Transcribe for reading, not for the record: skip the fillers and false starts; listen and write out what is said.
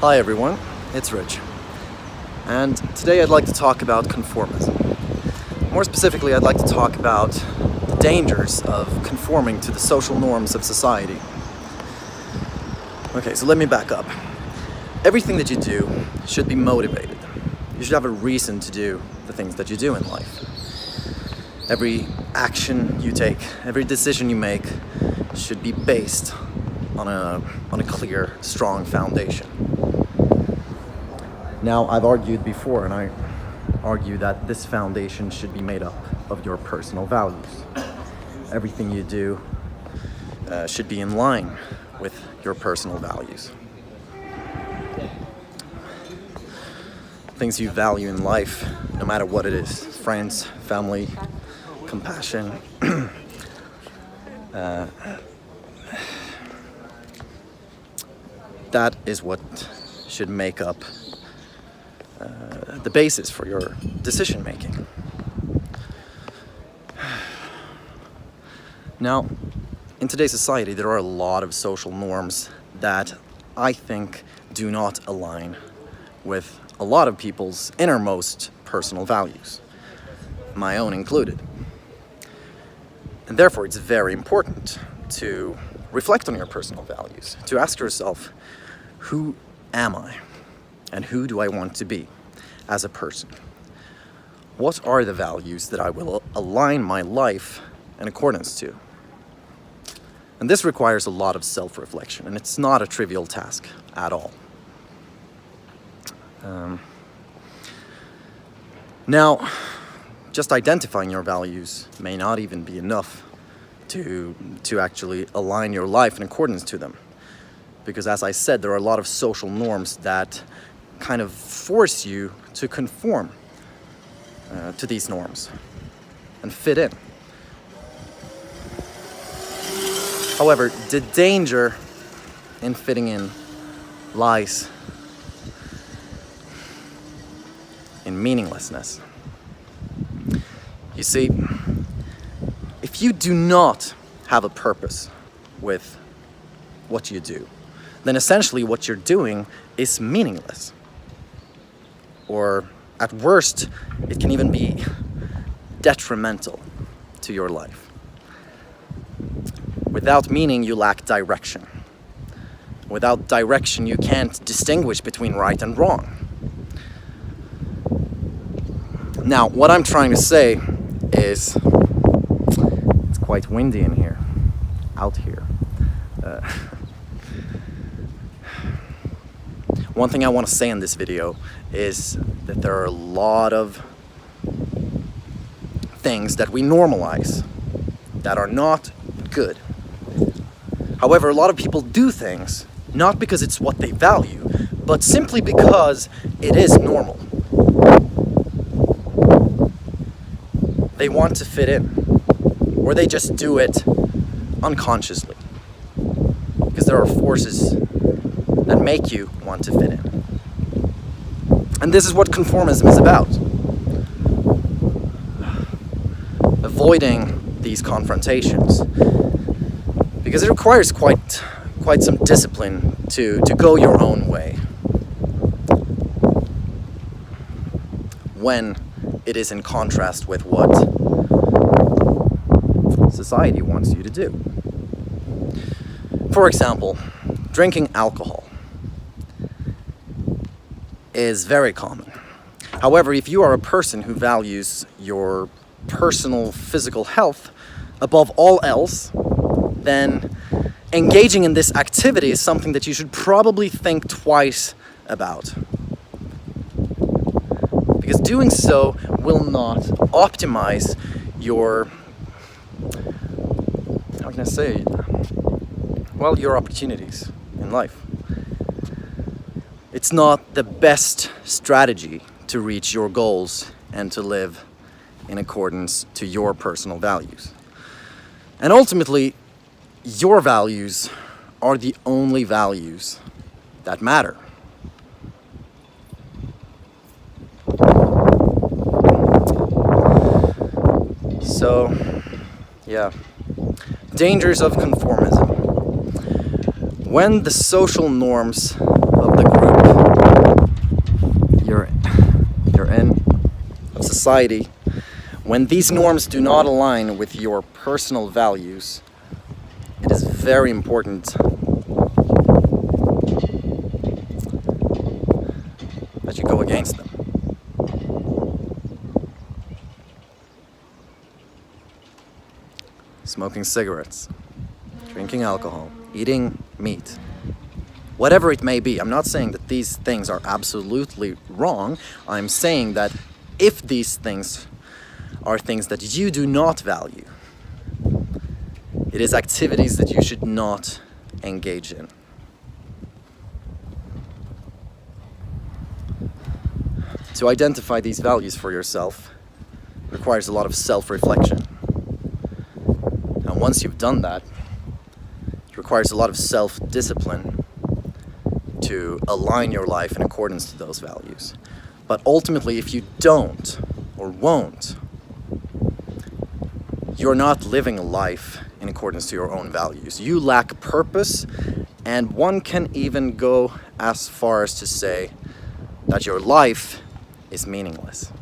Hi everyone, it's Rich, and today I'd like to talk about conformism. More specifically, I'd like to talk about the dangers of conforming to the social norms of society. Okay, so let me back up. Everything that you do should be motivated. You should have a reason to do the things that you do in life. Every action you take, every decision you make should be based on a clear, strong foundation. Now, I've argued before, and I argue that this foundation should be made up of your personal values. Everything you do should be in line with your personal values. Things you value in life, no matter what it is: friends, family, compassion. That is what should make up the basis for your decision making. Now, in today's society, there are a lot of social norms that I think do not align with a lot of people's innermost personal values, my own included. And therefore, it's very important to reflect on your personal values, to ask yourself, who am I? And who do I want to be as a person? What are the values that I will align my life in accordance to? And this requires a lot of self-reflection, and it's not a trivial task at all. Now, just identifying your values may not even be enough to actually align your life in accordance to them. Because as I said, there are a lot of social norms that kind of force you to conform to these norms and fit in. However, the danger in fitting in lies in meaninglessness. You see, if you do not have a purpose with what you do, then essentially what you're doing is meaningless. Or at worst, it can even be detrimental to your life. Without meaning, you lack direction. Without direction, you can't distinguish between right and wrong. Now, what I'm trying to say is, it's quite windy in here, out here. One thing I want to say in this video is that there are a lot of things that we normalize that are not good. However, a lot of people do things not because it's what they value, but simply because it is normal. They want to fit in, or they just do it unconsciously, because there are forces that make you want to fit in. And this is what conformism is about. Avoiding these confrontations, because it requires quite some discipline to go your own way when it is in contrast with what society wants you to do. For example, drinking alcohol is very common. However, if you are a person who values your personal physical health above all else, then engaging in this activity is something that you should probably think twice about. Because doing so will not optimize your, how can I say, well, your opportunities in life. It's not the best strategy to reach your goals and to live in accordance to your personal values. And ultimately, your values are the only values that matter. So, yeah, dangers of conformism. When the social norms of the group you're in, of society, when these norms do not align with your personal values, it is very important that you go against them. Smoking cigarettes, drinking alcohol, eating meat, whatever it may be. I'm not saying that these things are absolutely wrong. I'm saying that if these things are things that you do not value, it is activities that you should not engage in. To identify these values for yourself requires a lot of self-reflection. And once you've done that, it requires a lot of self-discipline to align your life in accordance to those values. But ultimately, if you don't or won't, you're not living a life in accordance to your own values. You lack purpose, and one can even go as far as to say that your life is meaningless.